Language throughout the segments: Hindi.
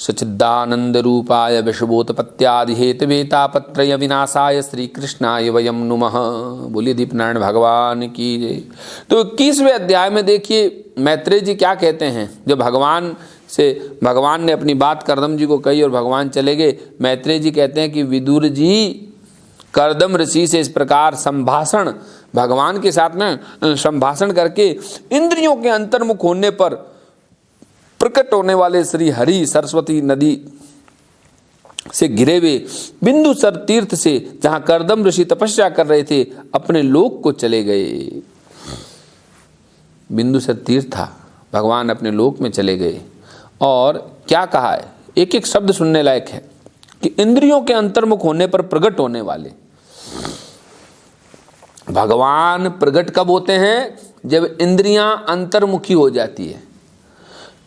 सच्चिदानंद रूपाय विश्वोत्पत्त्यादि हेतवे तापत्रय विनाशाय श्री कृष्णाय वयम नुमः। बोलिए दीपनारायण भगवान की जय। तो 21वें अध्याय में देखिए मैत्रेय जी क्या कहते हैं। जब भगवान ने अपनी बात कर्दम जी को कही और भगवान चले गए, मैत्रेय जी कहते हैं कि विदुर जी कर्दम ऋषि से इस प्रकार संभाषण, भगवान के साथ में संभाषण करके इंद्रियों के अंतर्मुख होने पर प्रकट होने वाले श्री हरि सरस्वती नदी से घिरे हुए बिंदुसर तीर्थ से, जहां कर्दम ऋषि तपस्या कर रहे थे, अपने लोक को चले गए। बिंदुसर तीर्थ था, भगवान अपने लोक में चले गए। और क्या कहा है, एक एक शब्द सुनने लायक है कि इंद्रियों के अंतर्मुख होने पर प्रकट होने वाले भगवान प्रकट कब होते हैं? जब इंद्रियां अंतर्मुखी हो जाती है।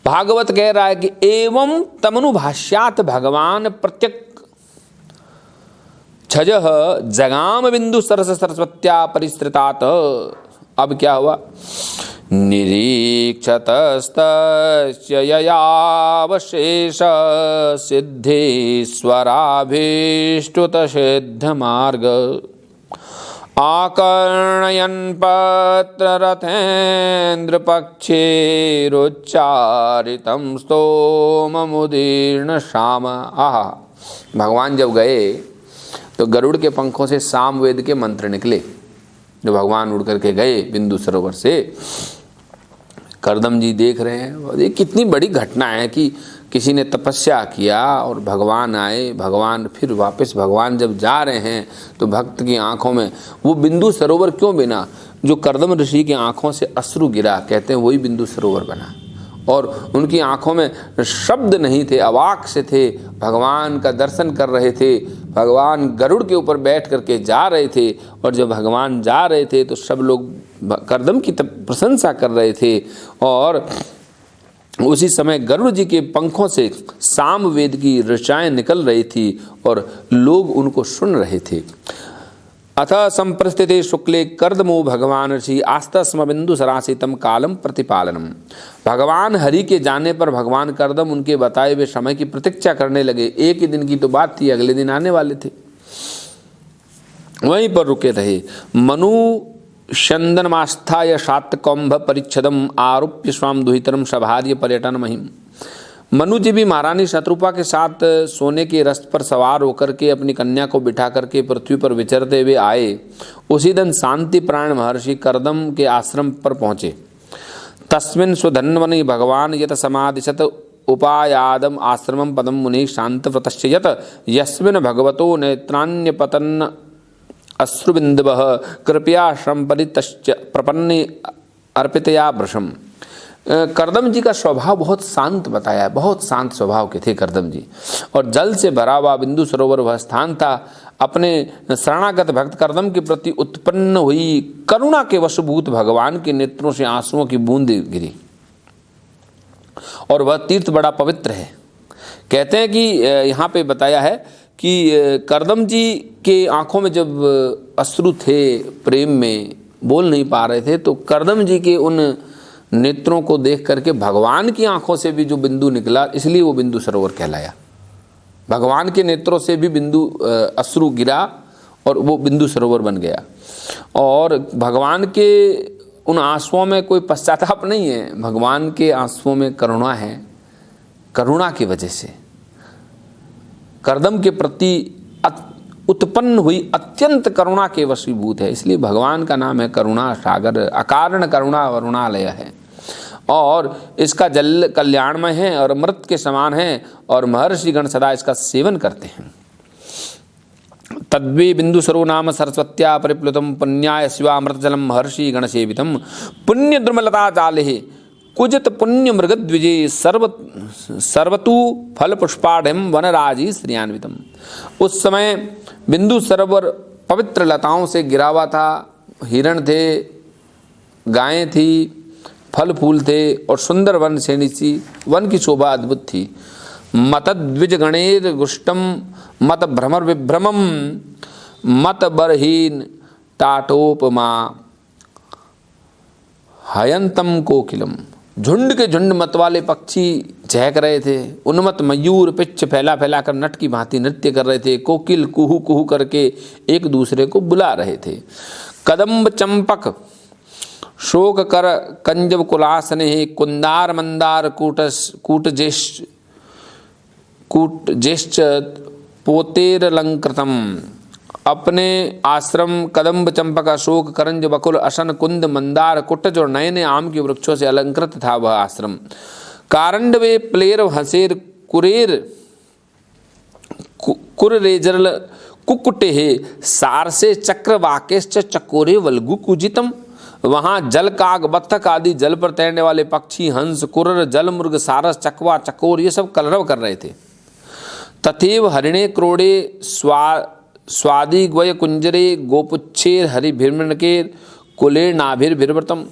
भागवत कह रहा है कि एवं तमनुभाष्यात भगवान प्रत्यक छजः जगाम बिंदु सरस सरस्वत्या परिस्थितात। अब क्या हुआ? निरीक्षतस्तस्य ययावशेष सिद्धेश्वराभीष्टुत सिद्ध मार्ग आकर्णयन् पत्ररथेन्द्र पक्षेरुच्चारितं स्तोममुदीर्ण श्याम। आहा, भगवान जब गए तो गरुड़ के पंखों से सामवेद के मंत्र निकले। जो भगवान उड़ करके गए बिंदु सरोवर से, कर्दम जी देख रहे हैं। ये कितनी बड़ी घटना है कि किसी ने तपस्या किया और भगवान आए, भगवान फिर वापस भगवान जब जा रहे हैं तो भक्त की आंखों में वो बिंदु सरोवर क्यों बना? जो कर्दम ऋषि की आंखों से अश्रु गिरा, कहते हैं वही बिंदु सरोवर बना। और उनकी आंखों में शब्द नहीं थे, अवाक से थे, भगवान का दर्शन कर रहे थे। भगवान गरुड़ के ऊपर बैठ करके जा रहे थे और जब भगवान जा रहे थे तो सब लोग कर्दम की प्रशंसा कर रहे थे। और उसी समय गरुड़ जी के पंखों से सामवेद की ऋचाएं निकल रही थी और लोग उनको सुन रहे थे। अथ संप्रस्थिते शुक्ले कर्दमो भगवान ऋषि आस्तस्म बिंदु सरासितम कालम प्रतिपालनम। भगवान हरि के जाने पर भगवान कर्दम उनके बताए हुए समय की प्रतीक्षा करने लगे। एक ही दिन की तो बात थी, अगले दिन आने वाले थे। वहीं पर रुके रहे। मनु चंदनमास्थाय शातकौंभ परिच्छदम आरोप्य स्वाम दुहितरम सभार्य पर्यटन महिम। मनु जी भी महारानी शत्रुपा के साथ सोने के रथ पर सवार होकर के अपनी कन्या को बिठा करके पृथ्वी पर विचरते हुए आए। उसी दिन शांति प्राण महर्षि कर्दम के आश्रम पर पहुँचे। तस्मिन् स्वधन्वनि भगवान यत समादिशत उपायादम आश्रमम पदम मुनि शांत व्रतश्च यत यस्मिन् भगवतो नेत्रान्यपतन् अश्रुबिंदवः कृपया श्रम परितश्च प्रपन्ने अर्पितया वृषम। कर्दम जी का स्वभाव बहुत शांत बताया, बहुत शांत स्वभाव के थे कर्दम जी। और जल से भरा हुआ बिंदु सरोवर वह स्थान था। अपने शरणागत भक्त कर्दम के प्रति उत्पन्न हुई करुणा के वशभूत भगवान के नेत्रों से आंसुओं की बूंद गिरी। और वह तीर्थ बड़ा पवित्र है। कहते हैं कि यहाँ पे बताया है कि कर्दम जी के आंखों में जब अश्रु थे, प्रेम में बोल नहीं पा रहे थे, तो कर्दम जी के उन नेत्रों को देख करके भगवान की आंखों से भी जो बिंदु निकला, इसलिए वो बिंदु सरोवर कहलाया। भगवान के नेत्रों से भी बिंदु अश्रु गिरा और वो बिंदु सरोवर बन गया। और भगवान के उन आंसुओं में कोई पश्चाताप नहीं है, भगवान के आंसुओं में करुणा है। करुणा की वजह से कर्दम के प्रति उत्पन्न हुई अत्यंत करुणा के वशीभूत है, इसलिए भगवान का नाम है करुणा सागर। अकारण करुणा वरुणालय है और इसका जल कल्याणमय है और अमृत के समान है और महर्षिगण सदा इसका सेवन करते हैं। तद्वे बिंदु सरो नाम सरस्वत्या परिप्लुतम पुण्याय शिवामृत जलम महर्षि गण सेवितम पुण्य द्रुमलता जाले कुजित पुण्य मृग द्विजय सर्वतु फल पुष्पाढ़ वनराजी श्रियान्वितम। उस समय बिंदु सरोवर पवित्र लताओं से गिरा हुआ था। हिरण थे, गायें थी, फल फूल थे और सुंदर वन श्रेणी सी। वन की शोभा अद्भुत थी। मत द्विज गणेर गुष्टम मत भ्रमर विभ्रमम मत बरहीन टाटोपमा हयंतम कोकिलम। झुंड के झुंड मत वाले पक्षी चहक रहे थे। उन्मत्त मयूर पिच्छ फैला फैला कर नट की भांति नृत्य कर रहे थे। कोकिल कुहू कुहू करके एक दूसरे को बुला रहे थे। कदम्ब चंपक शोक कर कंजब कुलासने कुंदार मंदार कूट ज्येष्ठ पोतेरलंकृतम। अपने आश्रम कदम्ब चंपक अशोक करंज बकुल अशन कुंद मंदार कुटज और नए नए आम के वृक्षों से अलंकृत था वह आश्रम। कारंडवे प्लेर हसेर कुरेर कुरेजरल कुकुटे सारसे चक्र वाकेश्च चकोरे वल्गु कुजितम। वहाँ जल काग बत्तख आदि जल पर तैरने वाले पक्षी हंस कुरर जल मुर्ग सारस चकवा चकोर ये सब कलरव कर रहे थे। तथेव हरिणे क्रोड़े स्वादि ग्वय कुंजरे गोपुच्छेर हरिभिर्मणकेर कुलेर नाभिर्भिर्वृतम।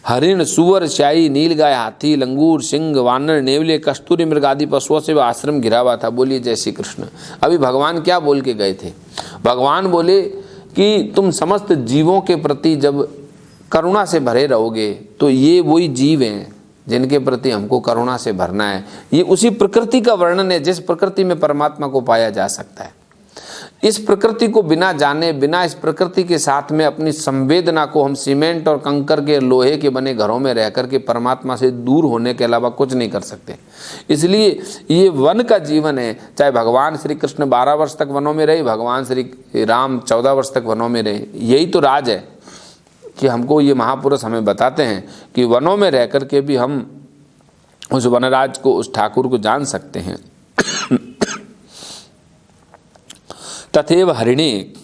हरिण सुअर श्याई नीलगाय हाथी लंगूर सिंह वानर नेवले कस्तूरी मृग आदि पशुओं से वह आश्रम घिरा हुआ था। बोलिए जय श्री कृष्ण। अभी भगवान क्या बोल के गए थे? भगवान बोले कि तुम समस्त जीवों के प्रति जब करुणा से भरे रहोगे तो ये वही जीव हैं जिनके प्रति हमको करुणा से भरना है। ये उसी प्रकृति का वर्णन है जिस प्रकृति में परमात्मा को पाया जा सकता है। इस प्रकृति को बिना जाने, बिना इस प्रकृति के साथ में अपनी संवेदना को हम सीमेंट और कंकर के लोहे के बने घरों में रह करके परमात्मा से दूर होने के अलावा कुछ नहीं कर सकते। इसलिए ये वन का जीवन है। चाहे भगवान श्री कृष्ण 12 वर्ष तक वनों में रहे, भगवान श्री राम 14 वर्ष तक वनों में रहे। यही तो राज है कि हमको ये महापुरुष हमें बताते हैं कि वनों में रह करके भी हम उस वनराज को, उस ठाकुर को जान सकते हैं। तथेव हरिणे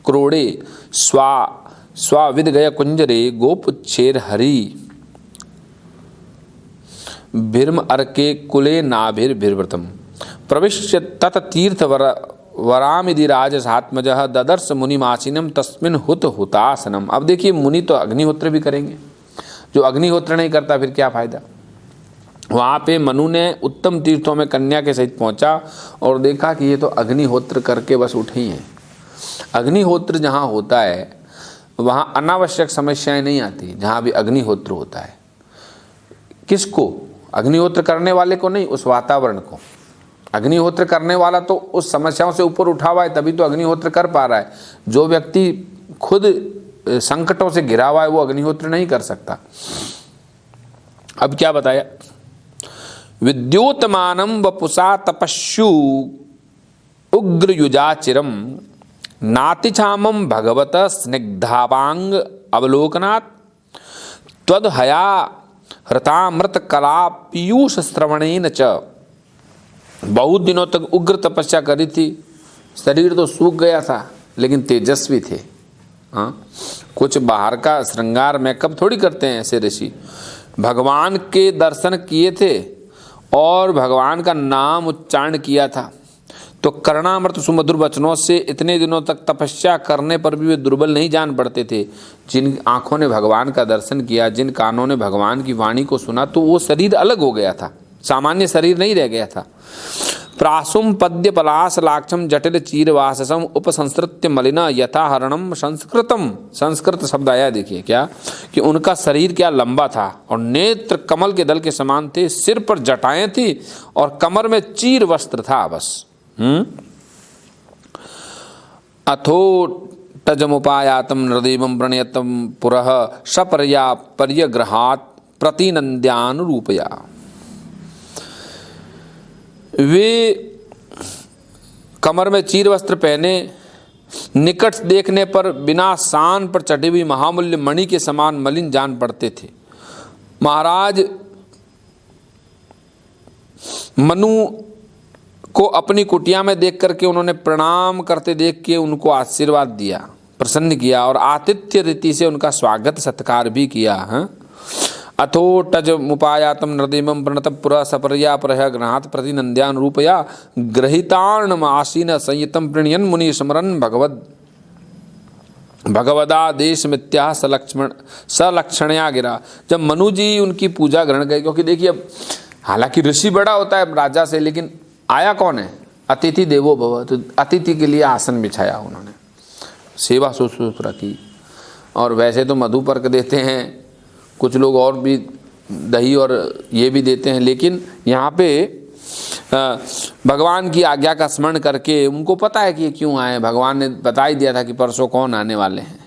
क्रोड़े स्वाविद गय कुंजरे गोपुच्छेर हरि भिर्म अर्के कुले नाभिर्भिर्वृतम प्रविश्य तत तीर्थ वरामिधि राजसात्मज ददर्श मुनिमासीनम तस्मिन हुत हुतासनम। अब देखिए, मुनि तो अग्निहोत्र भी करेंगे, जो अग्निहोत्र नहीं करता फिर क्या फायदा। वहाँ पे मनु ने उत्तम तीर्थों में कन्या के सहित पहुँचा और देखा कि ये तो अग्निहोत्र करके बस उठे ही हैं। अग्निहोत्र जहाँ होता है वहाँ अनावश्यक समस्याएं नहीं आती, जहाँ भी अग्निहोत्र होता है। किसको? अग्निहोत्र करने वाले को नहीं, उस वातावरण को। अग्निहोत्र करने वाला तो उस समस्याओं से ऊपर उठा हुआ है, तभी तो अग्निहोत्र कर पा रहा है। जो व्यक्ति खुद संकटों से घिरा हुआ है वो अग्निहोत्र नहीं कर सकता। अब क्या बताया? विद्योतमानम वपुषा तपस्यु उग्र युजाचिरम नातिछामम भगवत स्निग्धावांग अवलोकनात् त्वदहया हृतामृत कला पीयूष श्रवणेन च। बहुत दिनों तक उग्र तपस्या करी थी, शरीर तो सूख गया था लेकिन तेजस्वी थे। हाँ, कुछ बाहर का श्रृंगार मेकअप थोड़ी करते हैं ऐसे ऋषि। भगवान के दर्शन किए थे और भगवान का नाम उच्चारण किया था, तो कर्णामृत सुमधुर वचनों से इतने दिनों तक तपस्या करने पर भी वे दुर्बल नहीं जान पड़ते थे। जिन आँखों ने भगवान का दर्शन किया, जिन कानों ने भगवान की वाणी को सुना, तो वो शरीर अलग हो गया था, सामान्य शरीर नहीं रह गया था। प्रासुम पद्य पलाश लाक्षम जटिल चीरवाससम उपसंस्कृत्य मलिना यथाहरणम संस्कृतम। संस्कृत शब्द आया, देखिए क्या कि उनका शरीर क्या लंबा था और नेत्र कमल के दल के समान थे, सिर पर जटाएं थी और कमर में चीर वस्त्र था बस। अथो तजमुपायातम नृदेवम प्रणयतम पुरः सपर्या पर्यग्रहात् प्रतिनंद्यानुरूपया। वे कमर में चीर वस्त्र पहने, निकट देखने पर बिना सान पर चढ़ी हुई महामूल्य मणि के समान मलिन जान पड़ते थे। महाराज मनु को अपनी कुटिया में देख करके उन्होंने प्रणाम करते देख के उनको आशीर्वाद दिया, प्रसन्न किया और आतिथ्य रीति से उनका स्वागत सत्कार भी किया। अथो टज मुपायातम नृदेवम प्रणत पुरा सपर्या परह ग्रहात प्रतिनंद्यान रूपया ग्रहितार्णम आसीन संयतम प्रणयन मुनि स्मरन भगवदादेश मिथ्या सलक्षणया गिरा। जब मनु जी उनकी पूजा ग्रहण गए, क्योंकि देखिए अब हालांकि ऋषि बड़ा होता है राजा से, लेकिन आया कौन है? अतिथि देवो भव। तो अतिथि के लिए आसन बिछाया उन्होंने, सेवा शुश्रूषा की। और वैसे तो मधुपर्क देते हैं, कुछ लोग और भी दही और ये भी देते हैं, लेकिन यहाँ पे भगवान की आज्ञा का स्मरण करके उनको पता है कि ये क्यों आए, भगवान ने बता ही दिया था कि परसों कौन आने वाले हैं।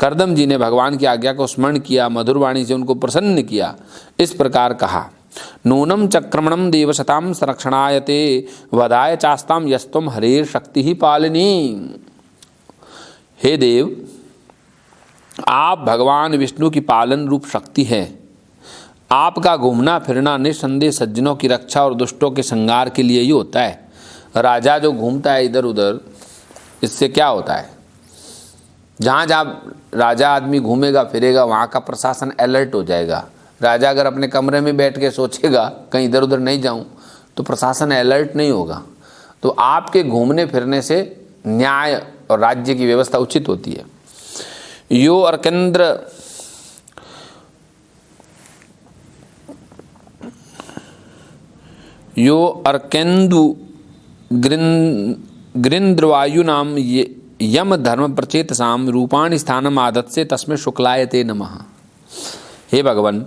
कर्दम जी ने भगवान की आज्ञा को स्मरण किया, मधुर वाणी से उनको प्रसन्न किया, इस प्रकार कहा, नूनम चक्रमणम देवशताम संरक्षणायते वधाय चास्ताम यस्तुम हरेर शक्ति ही पालिनी। हे देव, आप भगवान विष्णु की पालन रूप शक्ति है। आपका घूमना फिरना निस्संदेह सज्जनों की रक्षा और दुष्टों के संहार के लिए ही होता है। राजा जो घूमता है इधर उधर, इससे क्या होता है? जहाँ जहाँ राजा आदमी घूमेगा फिरेगा वहाँ का प्रशासन अलर्ट हो जाएगा। राजा अगर अपने कमरे में बैठ के सोचेगा कहीं इधर उधर नहीं जाऊँ, तो प्रशासन अलर्ट नहीं होगा। तो आपके घूमने फिरने से न्याय और राज्य की व्यवस्था उचित होती है। यो अर्केन्दु गृन्द्रवायुनाम यम धर्म प्रचेतसाम रूपाणि स्थानम आदत्से तस्मै शुक्लाय ते नमः। हे भगवान,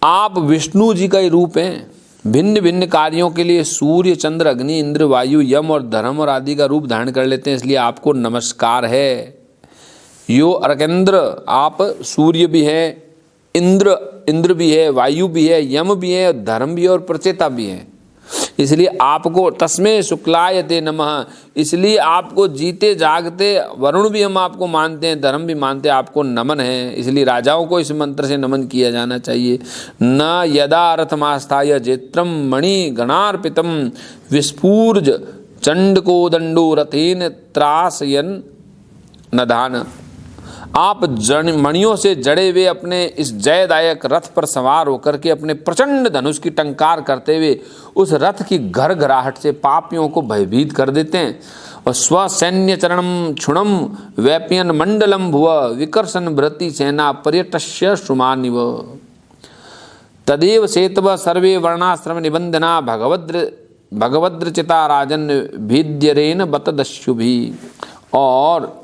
आप विष्णु जी का ही रूप हैं। भिन्न भिन्न कार्यों के लिए सूर्य, चंद्र, अग्नि, इंद्र, वायु, यम और धर्म और आदि का रूप धारण कर लेते हैं, इसलिए आपको नमस्कार है। यो अर्केंद्र, आप सूर्य भी है, इंद्र भी है, वायु भी है, यम भी है, धर्म भी है और प्रचेता भी है, इसलिए आपको तस्मै शुक्लाय ते नमः, इसलिए आपको जीते जागते वरुण भी हम आपको मानते हैं, धर्म भी मानते हैं, आपको नमन है। इसलिए राजाओं को इस मंत्र से नमन किया जाना चाहिए। न यदा रथमास्थाय जेत्रम मणि गणार्पितम विस्फूर्ज चंडको रथेन त्रासयन नधान। आप मणियों से जड़े हुए अपने इस जयदायक रथ पर सवार होकर के अपने प्रचंड धनुष की टंकार करते हुए उस रथ की घरघराहट से पापियों को भयभीत कर देते हैं। और स्वसैन्य चरणम क्षुणम वैप्यन मंडलम भुव विकर्षण भृति सेना पर्यटस्य श्रुमानिव तदेव सेतव सर्वे वर्णाश्रम निबंधना भगवद्रचिता राजन भिद्यरेन बतदस्युभि। और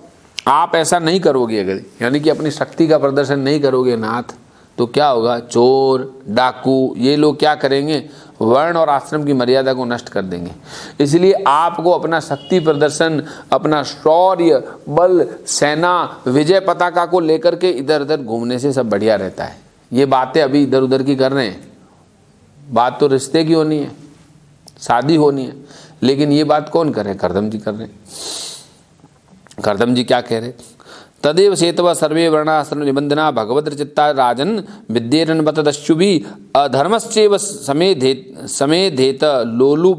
आप ऐसा नहीं करोगे अगर, यानी कि अपनी शक्ति का प्रदर्शन नहीं करोगे नाथ, तो क्या होगा? चोर, डाकू, ये लोग क्या करेंगे? वर्ण और आश्रम की मर्यादा को नष्ट कर देंगे। इसलिए आपको अपना शक्ति प्रदर्शन, अपना शौर्य, बल, सेना, विजय पताका को लेकर के इधर उधर घूमने से सब बढ़िया रहता है। ये बातें अभी इधर उधर की कर रहे हैं, बात तो रिश्ते की होनी है, शादी होनी है, लेकिन ये बात कौन कर रहे हैं? कर्दम जी कर रहे हैं। कर्दम जी क्या कह रहे? तदेव सेतव सर्वे वर्णाश्रम निबंधना भगवद्रचित्ता राजन विद्येरन बतदस्युभि अधर्मश्चैव समेधेत लोलु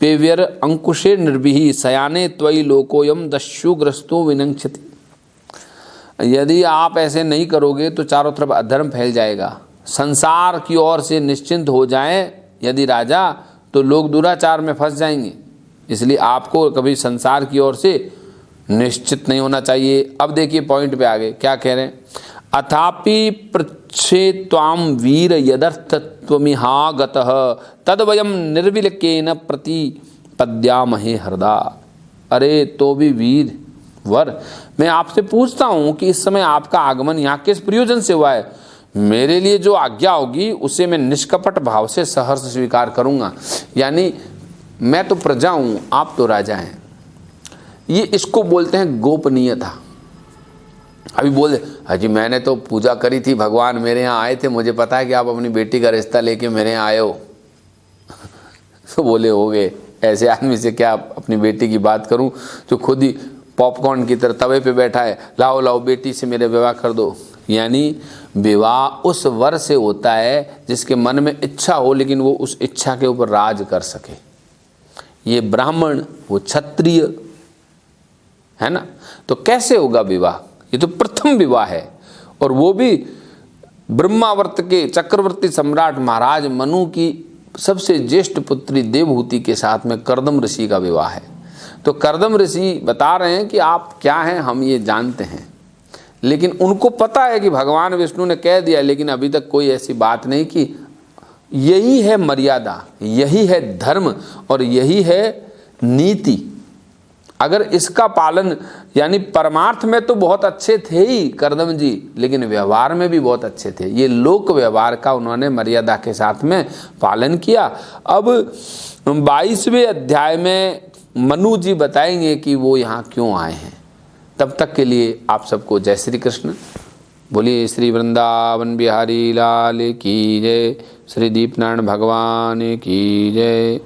पेव्यर अंकुशे निर्भिः सयाने त्वयि लोकोयम दस्युग्रस्तो विनंक्षति। यदि आप ऐसे नहीं करोगे तो चारों तरफ अधर्म फैल जाएगा। संसार की ओर से निश्चिंत हो जाए यदि राजा, तो लोग दुराचार में फंस जाएंगे। इसलिए आपको कभी संसार की ओर से निश्चित नहीं होना चाहिए। अब देखिए पॉइंट पे आगे क्या कह रहे हैं? अथापि पृच्छेत्वाम वीर यदर्थत्वमिहागतः तद्वयम निर्विलकेन प्रतिपद्यामहे हृदा। अरे तो भी वीर वर, मैं आपसे पूछता हूँ कि इस समय आपका आगमन यहाँ किस प्रयोजन से हुआ है? मेरे लिए जो आज्ञा होगी उसे मैं निष्कपट भाव से सहर्ष स्वीकार करूँगा। यानी मैं तो प्रजा हूँ, आप तो राजा हैं। ये इसको बोलते हैं गोपनीयता। अभी बोले हाजी मैंने तो पूजा करी थी, भगवान मेरे यहाँ आए थे, मुझे पता है कि आप अपनी बेटी का रिश्ता लेके मेरे यहाँ आए हो। तो बोले हो गए, ऐसे आदमी से क्या अपनी बेटी की बात करूं जो खुद ही पॉपकॉर्न की तरह तवे पे बैठा है, लाओ लाओ बेटी से मेरे विवाह कर दो। यानी विवाह उस वर से होता है जिसके मन में इच्छा हो, लेकिन वो उस इच्छा के ऊपर राज कर सके। ये ब्राह्मण, वो क्षत्रिय है ना, तो कैसे होगा विवाह? ये तो प्रथम विवाह है, और वो भी ब्रह्मावर्त के चक्रवर्ती सम्राट महाराज मनु की सबसे ज्येष्ठ पुत्री देवहूति के साथ में कर्दम ऋषि का विवाह है। तो कर्दम ऋषि बता रहे हैं कि आप क्या हैं हम ये जानते हैं, लेकिन उनको पता है कि भगवान विष्णु ने कह दिया, लेकिन अभी तक कोई ऐसी बात नहीं कि यही है मर्यादा, यही है धर्म और यही है नीति। अगर इसका पालन, यानी परमार्थ में तो बहुत अच्छे थे ही करदम जी, लेकिन व्यवहार में भी बहुत अच्छे थे। ये लोक व्यवहार का उन्होंने मर्यादा के साथ में पालन किया। अब 22वें अध्याय में मनु जी बताएंगे कि वो यहाँ क्यों आए हैं। तब तक के लिए आप सबको जय श्री कृष्ण। बोलिए श्री वृंदावन बिहारी लाल की जय, श्री दीपनारायण भगवान की जय।